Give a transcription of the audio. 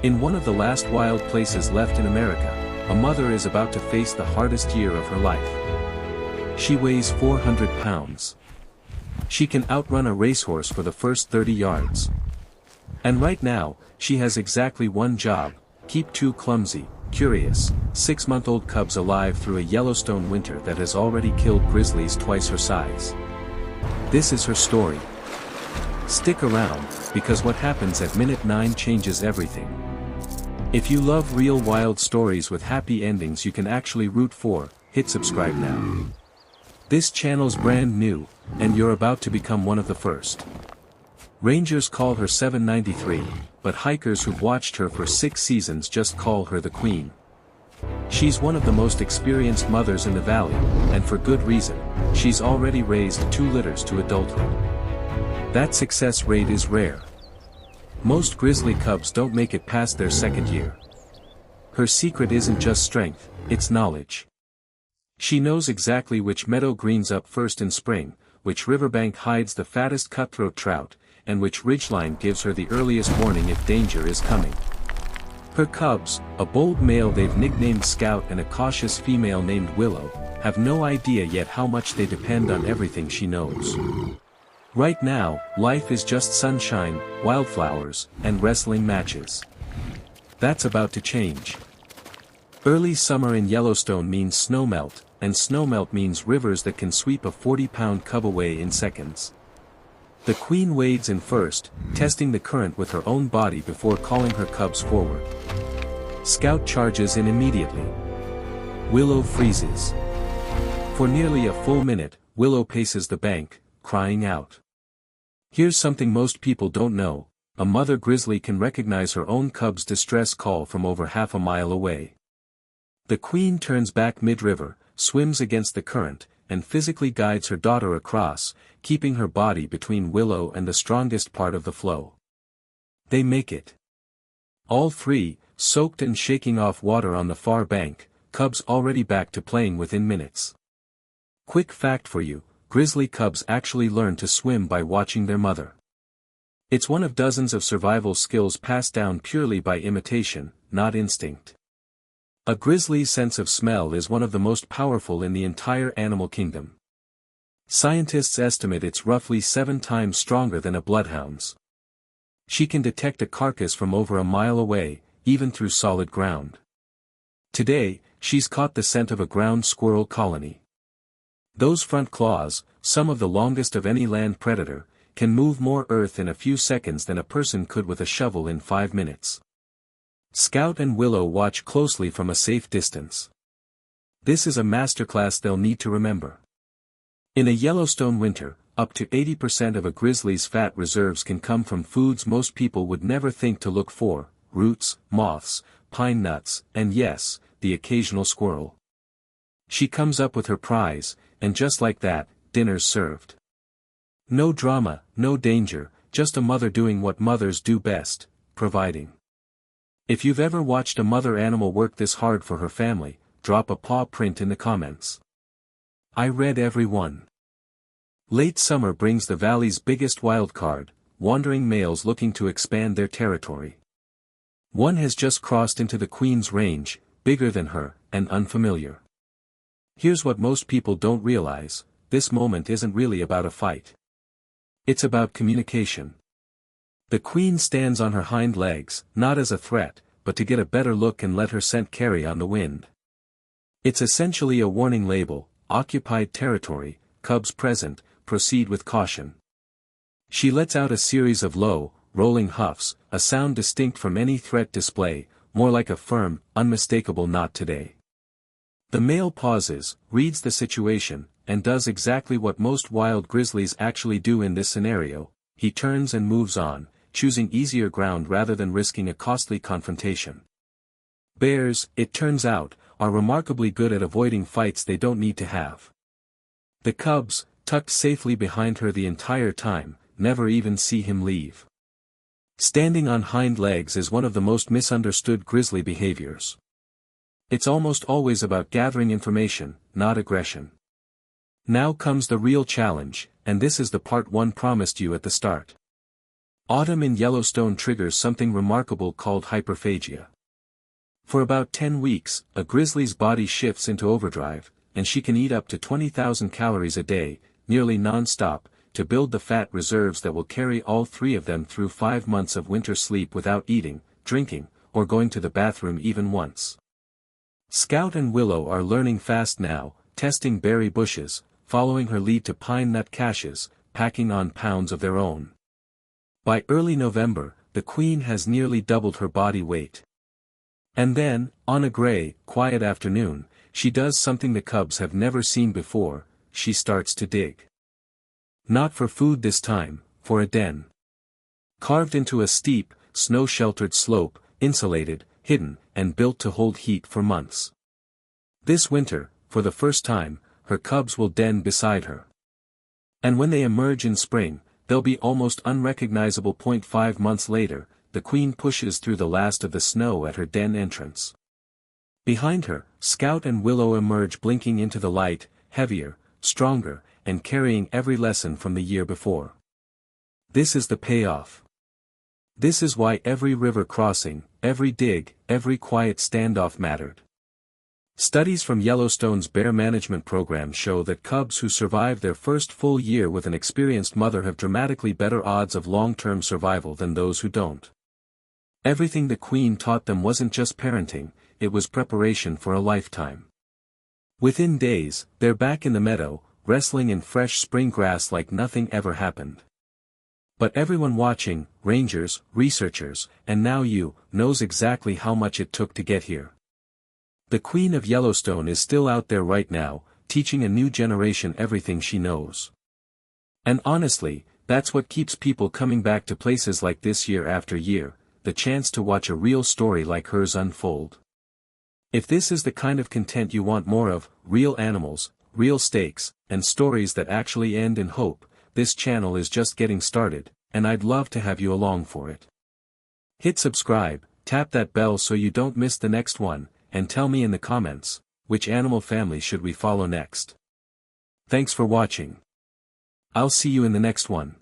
In one of the last wild places left in America, a mother is about to face the hardest year of her life. She weighs 400 pounds. She can outrun a racehorse for the first 30 yards. And right now, she has exactly one job: keep two clumsy, curious, 6-month-old cubs alive through a Yellowstone winter that has already killed grizzlies twice her size. This is her story. Stick around, because what happens at minute 9 changes everything. If you love real wild stories with happy endings you can actually root for, hit subscribe now. This channel's brand new, and you're about to become one of the first. Rangers call her 793, but hikers who've watched her for 6 seasons just call her the Queen. She's one of the most experienced mothers in the valley, and for good reason. She's already raised 2 litters to adulthood. That success rate is rare. Most grizzly cubs don't make it past their 2nd year. Her secret isn't just strength, it's knowledge. She knows exactly which meadow greens up first in spring, which riverbank hides the fattest cutthroat trout, and which ridgeline gives her the earliest warning if danger is coming. Her cubs, a bold male they've nicknamed Scout and a cautious female named Willow, have no idea yet how much they depend on everything she knows. Right now, life is just sunshine, wildflowers, and wrestling matches. That's about to change. Early summer in Yellowstone means snowmelt, and snowmelt means rivers that can sweep a 40-pound cub away in seconds. The Queen wades in first, testing the current with her own body before calling her cubs forward. Scout charges in immediately. Willow freezes. For nearly a full minute, Willow paces the bank, crying out. Here's something most people don't know: a mother grizzly can recognize her own cub's distress call from over half a mile away. The Queen turns back mid-river, swims against the current, and physically guides her daughter across, keeping her body between Willow and the strongest part of the flow. They make it. All 3, soaked and shaking off water on the far bank, cubs already back to playing within minutes. Quick fact for you: grizzly cubs actually learn to swim by watching their mother. It's one of dozens of survival skills passed down purely by imitation, not instinct. A grizzly's sense of smell is one of the most powerful in the entire animal kingdom. Scientists estimate it's roughly 7 times stronger than a bloodhound's. She can detect a carcass from over a mile away, even through solid ground. Today, she's caught the scent of a ground squirrel colony. Those front claws, some of the longest of any land predator, can move more earth in a few seconds than a person could with a shovel in 5 minutes. Scout and Willow watch closely from a safe distance. This is a masterclass they'll need to remember. In a Yellowstone winter, up to 80% of a grizzly's fat reserves can come from foods most people would never think to look for: roots, moths, pine nuts, and yes, the occasional squirrel. She comes up with her prize, and just like that, dinner's served. No drama, no danger, just a mother doing what mothers do best: providing. If you've ever watched a mother animal work this hard for her family, drop a paw print in the comments. I read every one. Late summer brings the valley's biggest wild card: wandering males looking to expand their territory. One has just crossed into the Queen's range, bigger than her, and unfamiliar. Here's what most people don't realize: this moment isn't really about a fight. It's about communication. The Queen stands on her hind legs, not as a threat, but to get a better look and let her scent carry on the wind. It's essentially a warning label: occupied territory, cubs present, proceed with caution. She lets out a series of low, rolling huffs, a sound distinct from any threat display, more like a firm, unmistakable "not today." The male pauses, reads the situation, and does exactly what most wild grizzlies actually do in this scenario: he turns and moves on, choosing easier ground rather than risking a costly confrontation. Bears, it turns out, are remarkably good at avoiding fights they don't need to have. The cubs, tucked safely behind her the entire time, never even see him leave. Standing on hind legs is one of the most misunderstood grizzly behaviors. It's almost always about gathering information, not aggression. Now comes the real challenge, and this is the part one promised you at the start. Autumn in Yellowstone triggers something remarkable called hyperphagia. For about 10 weeks, a grizzly's body shifts into overdrive, and she can eat up to 20,000 calories a day, nearly non-stop, to build the fat reserves that will carry all three of them through 5 months of winter sleep without eating, drinking, or going to the bathroom even once. Scout and Willow are learning fast now, testing berry bushes, following her lead to pine nut caches, packing on pounds of their own. By early November, the queen has nearly doubled her body weight. And then, on a gray, quiet afternoon, she does something the cubs have never seen before: she starts to dig. Not for food this time, for a den. Carved into a steep, snow-sheltered slope, insulated, hidden, and built to hold heat for months. This winter, for the first time, her cubs will den beside her. And when they emerge in spring, they'll be almost unrecognizable. 5 months later, the queen pushes through the last of the snow at her den entrance. Behind her, Scout and Willow emerge blinking into the light, heavier, stronger, and carrying every lesson from the year before. This is the payoff. This is why every river crossing, every dig, every quiet standoff mattered. Studies from Yellowstone's bear management program show that cubs who survive their first full year with an experienced mother have dramatically better odds of long-term survival than those who don't. Everything the queen taught them wasn't just parenting, it was preparation for a lifetime. Within days, they're back in the meadow, wrestling in fresh spring grass like nothing ever happened. But everyone watching, rangers, researchers, and now you, knows exactly how much it took to get here. The Queen of Yellowstone is still out there right now, teaching a new generation everything she knows. And honestly, that's what keeps people coming back to places like this year after year, the chance to watch a real story like hers unfold. If this is the kind of content you want more of, real animals, real stakes, and stories that actually end in hope, this channel is just getting started, and I'd love to have you along for it. Hit subscribe, tap that bell so you don't miss the next one, and tell me in the comments, which animal family should we follow next? Thanks for watching. I'll see you in the next one.